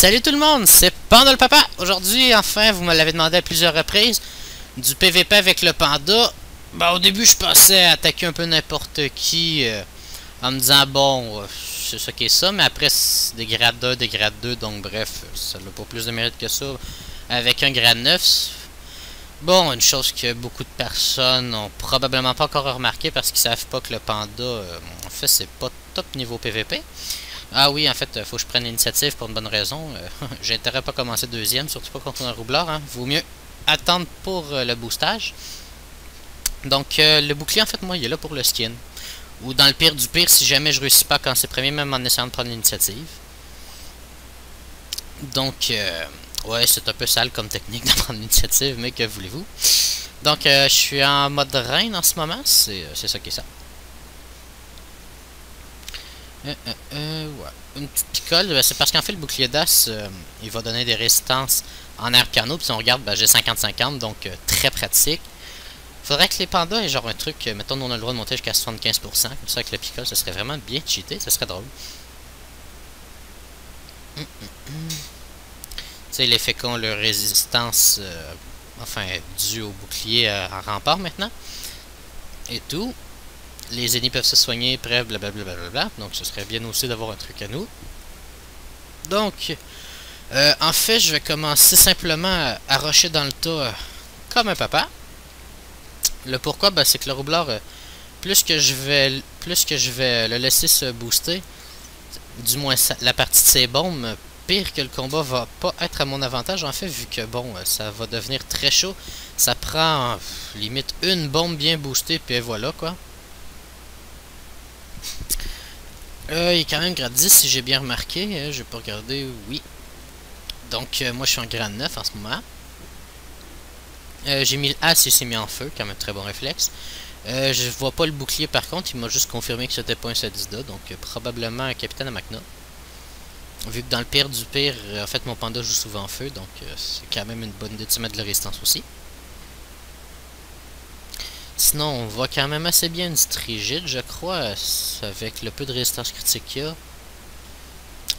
Salut tout le monde, c'est Panda le Papa. Aujourd'hui, enfin, vous me l'avez demandé à plusieurs reprises, du PVP avec le panda. Bah, au début, je pensais attaquer un peu n'importe qui en me disant, bon, c'est ça qui est ça, mais après, c'est des grades 1, des grades 2, donc bref, ça n'a pas plus de mérite que ça. Avec un grade 9, bon, une chose que beaucoup de personnes n'ont probablement pas encore remarqué parce qu'ils savent pas que le panda, en fait, c'est pas top niveau PVP. Ah oui, en fait, faut que je prenne l'initiative pour une bonne raison. J'ai intérêt à pas commencer deuxième, surtout pas contre un roublard. Hein. Vaut mieux attendre pour le boostage. Donc, le bouclier, en fait, moi, il est là pour le skin. Ou dans le pire du pire, si jamais je réussis pas quand c'est premier, même en essayant de prendre l'initiative. Donc, ouais, c'est un peu sale comme technique de prendre l'initiative, mais que voulez-vous. Donc, je suis en mode reine en ce moment. C'est ça qui est ça. Ouais. Une petite picole, c'est parce qu'en fait le bouclier d'as il va donner des résistances en air canot. Puis si on regarde, j'ai 50-50, donc très pratique. Faudrait que les pandas aient genre un truc, mettons on a le droit de monter jusqu'à 75%, comme ça avec le picole, ça serait vraiment bien cheaté, ça serait drôle. Tu sais, l'effet qu'ont leur résistance, enfin due au bouclier en rempart maintenant. Et tout. Les ennemis peuvent se soigner, bref, blablabla. Donc, ce serait bien aussi d'avoir un truc à nous. Donc, en fait, je vais commencer simplement à rusher dans le tas comme un papa. Le pourquoi, c'est que le roublard, plus que je vais le laisser se booster, du moins la partie de ses bombes, pire que le combat va pas être à mon avantage. En fait, vu que, bon, ça va devenir très chaud. Ça prend, limite, une bombe bien boostée, puis voilà, quoi. Il est quand même grade 10 si j'ai bien remarqué. J'ai pas regardé, oui. Donc, moi je suis en grade 9 en ce moment. J'ai mis le As et s'est mis en feu, quand même très bon réflexe. Je vois pas le bouclier par contre, il m'a juste confirmé que c'était pas un Sadisda, donc probablement un capitaine Amakna. Vu que dans le pire du pire, en fait mon panda joue souvent en feu, donc c'est quand même une bonne idée de se mettre de la résistance aussi. Sinon, on voit quand même assez bien une strigide, je crois, avec le peu de résistance critique qu'il y a.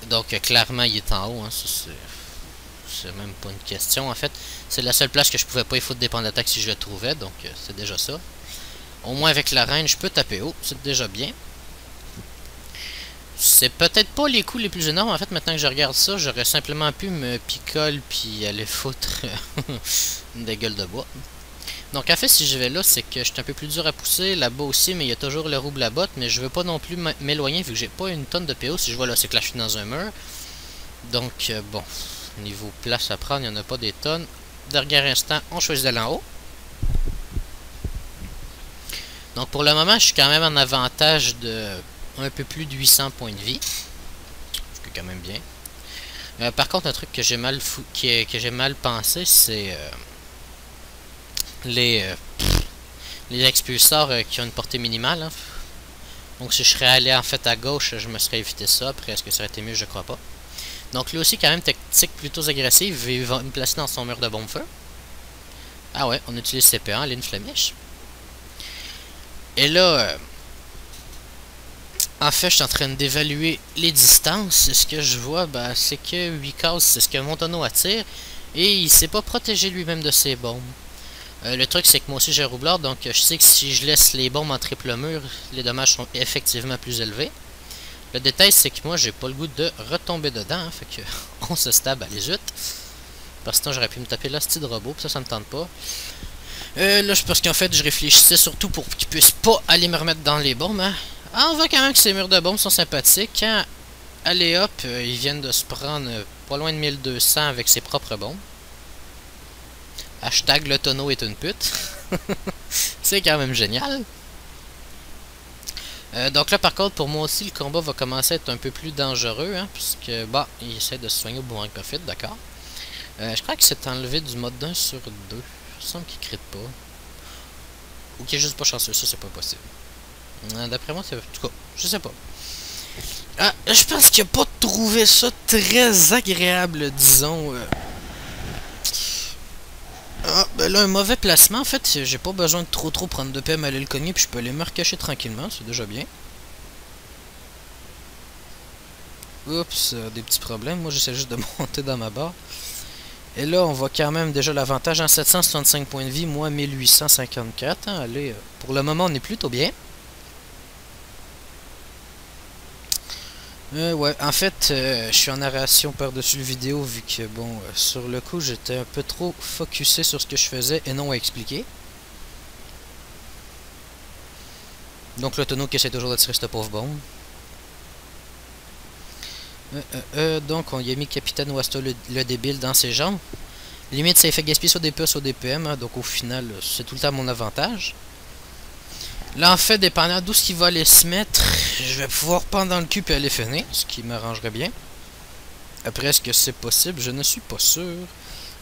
Donc, clairement, il est en haut. Hein, c'est même pas une question, en fait. C'est la seule place que je pouvais pas y foutre des points d'attaque si je le trouvais, donc c'est déjà ça. Au moins, avec la reine, je peux taper haut, c'est déjà bien. C'est peut-être pas les coups les plus énormes, en fait, maintenant que je regarde ça, j'aurais simplement pu me picole puis aller foutre des gueules de bois. Donc en fait si je vais là c'est que je suis un peu plus dur à pousser, là-bas aussi mais il y a toujours le rouble à botte, mais je veux pas non plus m'éloigner vu que j'ai pas une tonne de PO. Si je vois là c'est que là je suis dans un mur. Donc bon, niveau place à prendre, il n'y en a pas des tonnes. Dernier instant, on choisit d'aller en haut. Donc pour le moment je suis quand même en avantage de un peu plus de 800 points de vie. Ce qui est quand même bien. Par contre un truc que j'ai mal pensé c'est... les expulseurs qui ont une portée minimale. Hein. Donc si je serais allé en fait à gauche, je me serais évité ça. Après, est-ce que ça aurait été mieux? Je crois pas. Donc lui aussi, quand même, tactique plutôt agressive. Il va me placer dans son mur de bombe-feu. Ah ouais, on utilise CP1, ligne flamiche. Et là, en fait, je suis en train d'évaluer les distances. Et ce que je vois, c'est que 8 cases, c'est ce que mon tonneau attire. Et il s'est pas protégé lui-même de ses bombes. Le truc c'est que moi aussi j'ai un roublard, donc je sais que si je laisse les bombes en triple mur, les dommages sont effectivement plus élevés. Le détail c'est que moi j'ai pas le goût de retomber dedans, hein, fait que on se stab à les 8. Parce que sinon j'aurais pu me taper l'hostie de robot, ça me tente pas. Là je pense qu'en fait je réfléchissais surtout pour qu'ils puissent pas aller me remettre dans les bombes. Hein. Ah, on voit quand même que ces murs de bombes sont sympathiques. Quand allez hop, ils viennent de se prendre pas loin de 1200 avec ses propres bombes. Hashtag le tonneau est une pute. C'est quand même génial. Donc là par contre pour moi aussi le combat va commencer à être un peu plus dangereux. Hein, puisque il essaie de se soigner au boomerang profit, d'accord. Je crois qu'il s'est enlevé du mode 1 sur 2. Il me semble qu'il crite pas. Ou qu'il est juste pas chanceux, ça c'est pas possible. D'après moi c'est... En tout cas, je sais pas. Je pense qu'il a pas trouvé ça très agréable, disons. Ah, là, un mauvais placement, en fait, j'ai pas besoin de trop prendre de PM à aller le cogner, puis je peux aller me recacher tranquillement, c'est déjà bien. Oups, des petits problèmes. Moi, j'essaie juste de monter dans ma barre. Et là, on voit quand même déjà l'avantage en 765 points de vie, moi 1854. Hein, allez, pour le moment, on est plutôt bien. Ouais, en fait, je suis en narration par-dessus le vidéo vu que, bon, sur le coup, j'étais un peu trop focusé sur ce que je faisais et non à expliquer. Donc, le tonneau qui essaie toujours d'attirer cette pauvre bombe. Donc, on y a mis Capitaine Wasta le débile dans ses jambes. Limite, ça fait gaspiller sur des puces au DPM, hein, donc au final, c'est tout le temps mon avantage. Là, en fait, dépendant d'où ce qu'il va aller se mettre, je vais pouvoir prendre dans le cul et aller finir, ce qui m'arrangerait bien. Après, est-ce que c'est possible? Je ne suis pas sûr.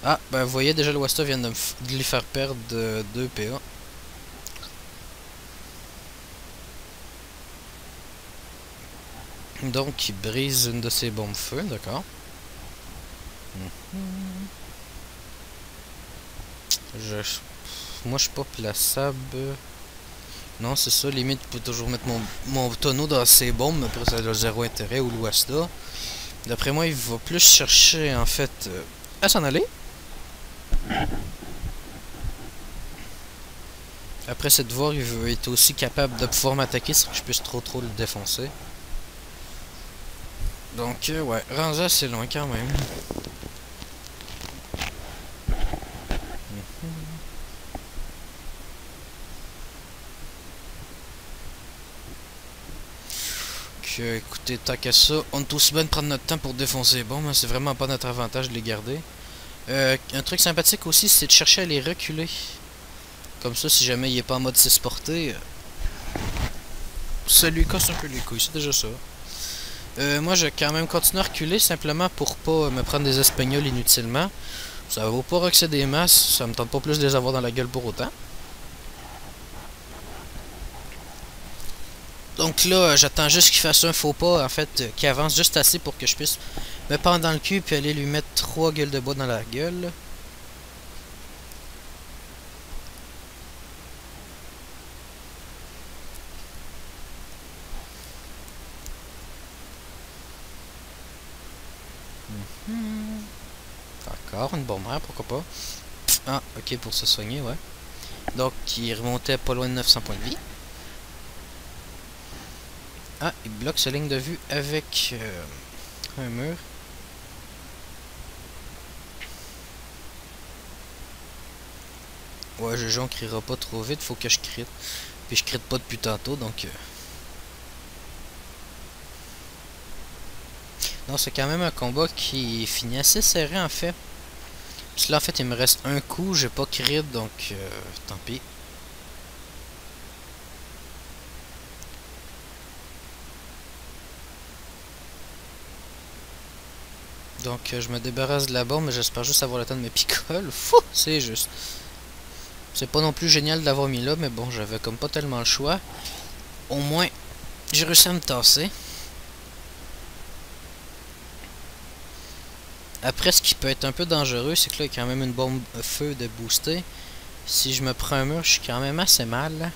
Ah, ben vous voyez, déjà le Wasta vient de lui faire perdre 2 PA. Donc, il brise une de ses bombes feu, d'accord. Moi, je suis pas plaçable. Non, c'est ça. Limite, je peux toujours mettre mon tonneau dans ses bombes, mais après, ça a zéro intérêt, ou le Wasta. D'après moi, il va plus chercher, en fait, à s'en aller. Après, c'est de voir, il veut être aussi capable de pouvoir m'attaquer sans que je puisse trop le défoncer. Donc, ouais, rendu assez loin quand même. Écoutez, tant qu'à ça, on est aussi bien de prendre notre temps pour défoncer. Bon, mais c'est vraiment pas notre avantage de les garder. Un truc sympathique aussi, c'est de chercher à les reculer. Comme ça, si jamais il est pas en mode 6 portée, ça lui casse un peu les couilles, c'est déjà ça. Moi, je vais quand même continuer à reculer, simplement pour pas me prendre des espagnols inutilement. Ça vaut pas roxer des masses, ça me tente pas plus de les avoir dans la gueule pour autant. Donc là, j'attends juste qu'il fasse un faux pas, en fait, qu'il avance juste assez pour que je puisse me prendre dans le cul puis aller lui mettre 3 gueules de bois dans la gueule. Encore une bombe, pourquoi pas. Ah, ok, pour se soigner, ouais. Donc, il remontait pas loin de 900 points de vie. Ah, il bloque sa ligne de vue avec un mur. Ouais, GG, on criera pas trop vite, faut que je crit. Puis je crit pas depuis tantôt, donc... Non, c'est quand même un combat qui finit assez serré, en fait. Parce que là, en fait, il me reste un coup, j'ai pas crit, donc tant pis. Donc, je me débarrasse de la bombe, mais j'espère juste avoir le temps de mes picoles. Fou, c'est juste. C'est pas non plus génial d'avoir mis là, mais bon, j'avais comme pas tellement le choix. Au moins, j'ai réussi à me tasser. Après, ce qui peut être un peu dangereux, c'est que là, il y a quand même une bombe feu de booster. Si je me prends un mur, je suis quand même assez mal.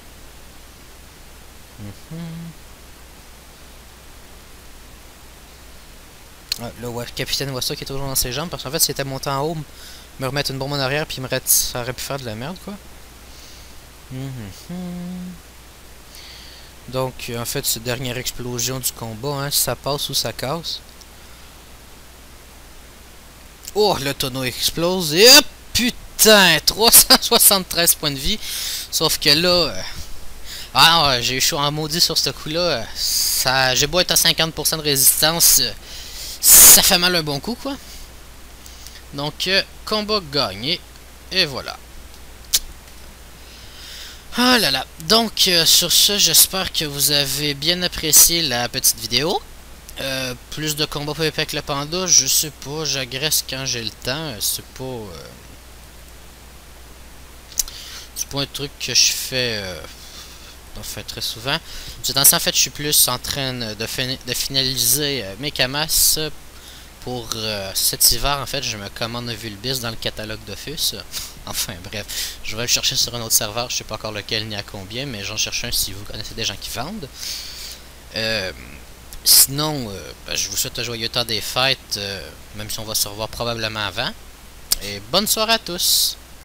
Ah, le capitaine Wasta qui est toujours dans ses jambes, parce qu'en fait, s'il était monté en haut, me remettre une bombe en arrière, puis ça aurait pu faire de la merde, quoi. Donc, en fait, cette dernière explosion du combat, hein, ça passe ou ça casse. Oh, le tonneau explose, et hop, putain, 373 points de vie. Sauf que là... ah, j'ai eu chaud en maudit sur ce coup-là. J'ai beau être à 50% de résistance, ça fait mal un bon coup, quoi. Donc, combat gagné. Et voilà. Ah là là. Donc, sur ce, j'espère que vous avez bien apprécié la petite vidéo. Plus de combats PvP avec le panda, je sais pas. J'agresse quand j'ai le temps. C'est pas un truc que je fais... enfin, très souvent. Ces temps-ci, en fait, je suis plus en train de finaliser mes camas. Pour cet hiver, en fait, je me commande un Vulbis dans le catalogue d'Office. Enfin, bref, je vais le chercher sur un autre serveur, je sais pas encore lequel ni à combien, mais j'en cherche un si vous connaissez des gens qui vendent. Sinon, ben, je vous souhaite un joyeux temps des fêtes, même si on va se revoir probablement avant. Et bonne soirée à tous!